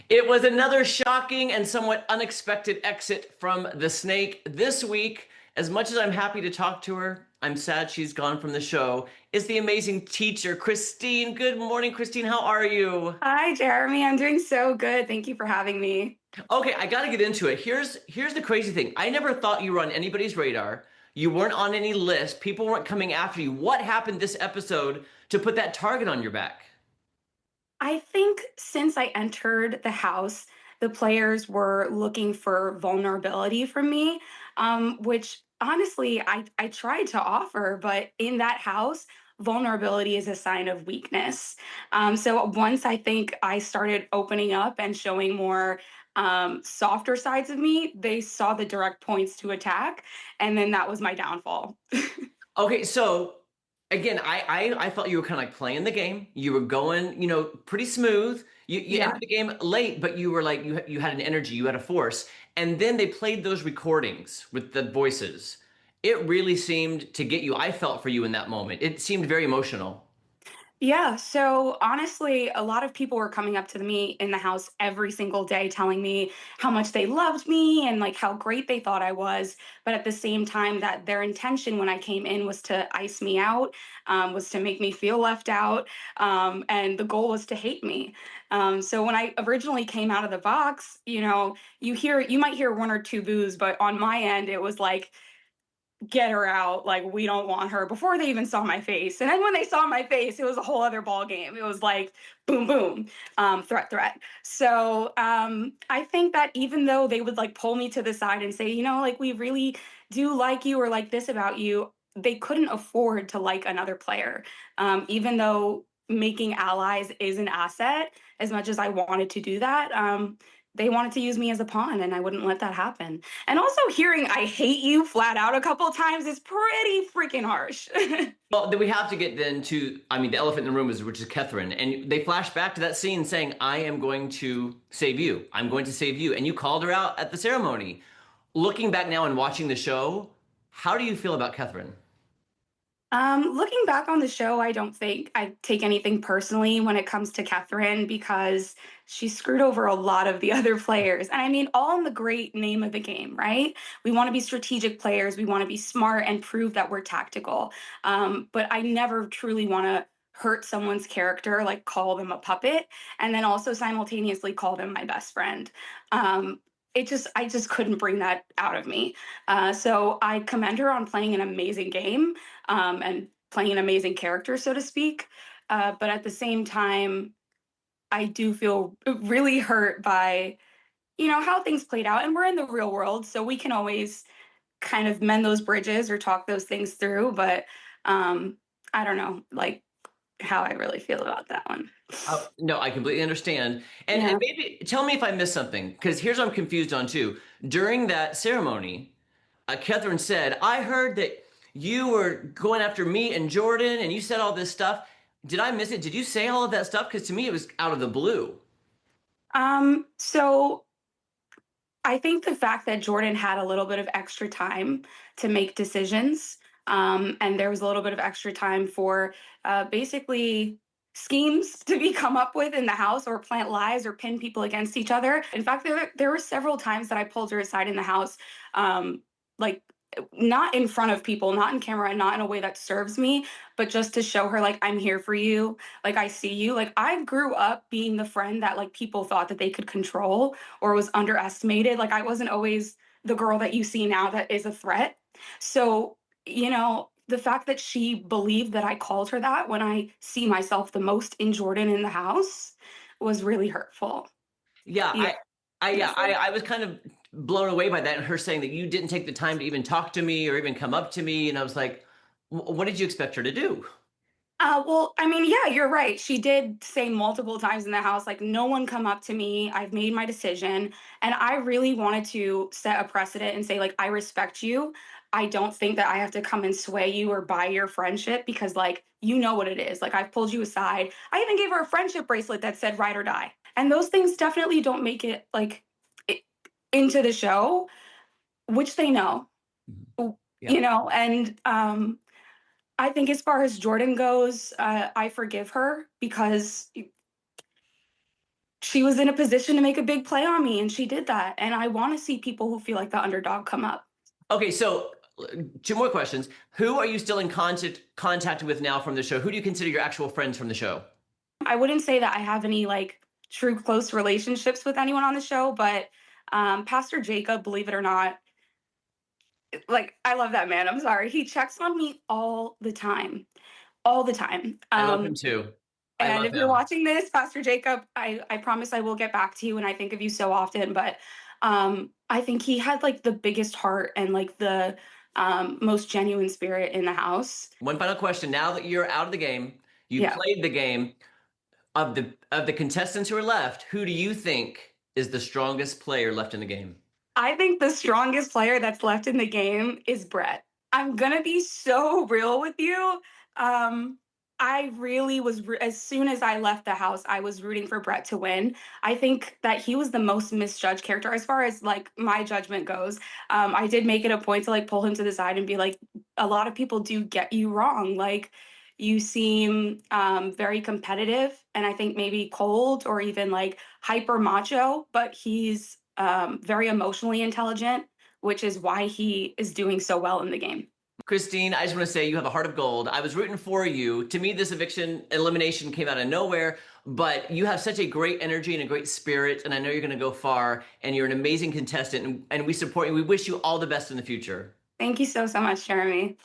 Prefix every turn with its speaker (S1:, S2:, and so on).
S1: It was another shocking and somewhat unexpected exit from the snake this week. As much as I'm happy to talk to her, I'm sad she's gone from the show. Is the amazing teacher, Christine. Good morning, Christine. How are you?
S2: Hi, Jeremy. I'm doing so good. Thank you for having me.
S1: Okay, I got to get into it. Here's the crazy thing. I never thought you were on anybody's radar. You weren't on any list. People weren't coming after you. What happened this episode to put that target on your back?
S2: I think since I entered the house, the players were looking for vulnerability from me, which honestly I tried to offer, but in that house, vulnerability is a sign of weakness. So once I think I started opening up and showing more softer sides of me, they saw the direct points to attack, and then that was my downfall.
S1: Okay, so again, I thought you were kind of like playing the game. You were going, pretty smooth. You
S2: Yeah.
S1: entered the game late, but you were like you had an energy, you had a force. And then they played those recordings with the voices. It really seemed to get you. I felt for you in that moment. It seemed very emotional.
S2: Yeah, so honestly, a lot of people were coming up to me in the house every single day telling me how much they loved me and like how great they thought I was. But at the same time, that their intention when I came in was to ice me out, was to make me feel left out, and the goal was to hate me. So when I originally came out of the box, you might hear one or two boos, but on my end, it was like, get her out, like we don't want her, before they even saw my face. And then when they saw my face, it was a whole other ball game. It was like boom boom, threat. So I think that even though they would like pull me to the side and say, like we really do like you or like this about you, they couldn't afford to like another player. Even though making allies is an asset, as much as I wanted to do that, they wanted to use me as a pawn, and I wouldn't let that happen. And also hearing "I hate you" flat out a couple of times is pretty freaking harsh.
S1: Well, then we have to get then to, I mean, the elephant in the room is which is Catherine, and they flash back to that scene saying, "I am going to save you. I'm going to save you," and you called her out at the ceremony. Looking back now and watching the show, how do you feel about Catherine?
S2: Looking back on the show, I don't think I take anything personally when it comes to Catherine because she screwed over a lot of the other players. And I mean, all in the great name of the game, right? We want to be strategic players, we want to be smart and prove that we're tactical. But I never truly want to hurt someone's character, like call them a puppet, and then also simultaneously call them my best friend. Um, I just couldn't bring that out of me. So I commend her on playing an amazing game, and playing an amazing character, so to speak. But at the same time, I do feel really hurt by, how things played out. And we're in the real world, so we can always kind of mend those bridges or talk those things through. But um, I don't know, like how I really feel about that one.
S1: Oh, no, I completely understand. And
S2: Yeah.
S1: maybe tell me if I missed something, because here's what I'm confused on too. During that ceremony, Catherine said, "I heard that you were going after me and Jordan, and you said all this stuff. Did I miss it? Did you say all of that stuff? Because to me, it was out of the blue."
S2: So I think the fact that Jordan had a little bit of extra time to make decisions, and there was a little bit of extra time for basically schemes to be come up with in the house or plant lies or pin people against each other. In fact, there were several times that I pulled her aside in the house, like not in front of people, not in camera, not in a way that serves me, but just to show her like I'm here for you, like I see you. Like I grew up being the friend that like people thought that they could control or was underestimated. Like I wasn't always the girl that you see now that is a threat. So, the fact that she believed that I called her that when I see myself the most in Jordan in the house was really hurtful.
S1: Yeah,
S2: Yeah.
S1: I was kind of blown away by that, and her saying that you didn't take the time to even talk to me or even come up to me, and I was like, What did you expect her to do?"
S2: Well, I mean, yeah, you're right. She did say multiple times in the house, like, no one come up to me. I've made my decision. And I really wanted to set a precedent and say, like, I respect you. I don't think that I have to come and sway you or buy your friendship because, like, you know what it is. Like, I've pulled you aside. I even gave her a friendship bracelet that said ride or die. And those things definitely don't make it, like, I- into the show, which they know,
S1: Mhm.
S2: w-
S1: Yeah.
S2: and I think as far as Jordan goes, I forgive her because she was in a position to make a big play on me, and she did that. And I want to see people who feel like the underdog come up.
S1: Okay, so two more questions. Who are you still in contact with now from the show? Who do you consider your actual friends from the show?
S2: I wouldn't say that I have any like true close relationships with anyone on the show, but Pastor Jacob, believe it or not, like I love that man. I'm sorry. He checks on me all the time. All the time.
S1: I love him too. I
S2: And
S1: love
S2: if you're
S1: him.
S2: watching this, Pastor Jacob, I promise I will get back to you, and I think of you so often. But I think he had like the biggest heart and like the most genuine spirit in the house.
S1: One final question. Now that you're out of the game, you
S2: Yeah.
S1: played the game, of the contestants who are left, who do you think is the strongest player left in the game?
S2: I think the strongest player that's left in the game is Brett. I'm gonna be so real with you. Um, I really was, as soon as I left the house, I was rooting for Brett to win. I think that he was the most misjudged character as far as like my judgment goes. I did make it a point to like pull him to the side and be like, a lot of people do get you wrong. Like, you seem very competitive and I think maybe cold or even like hyper macho, but he's very emotionally intelligent, which is why he is doing so well in the game.
S1: Christine, I just want to say you have a heart of gold. I was rooting for you. To me, this eviction elimination came out of nowhere, but you have such a great energy and a great spirit, and I know you're going to go far, and you're an amazing contestant, and we support you. We wish you all the best in the future.
S2: Thank you so, so much, Jeremy.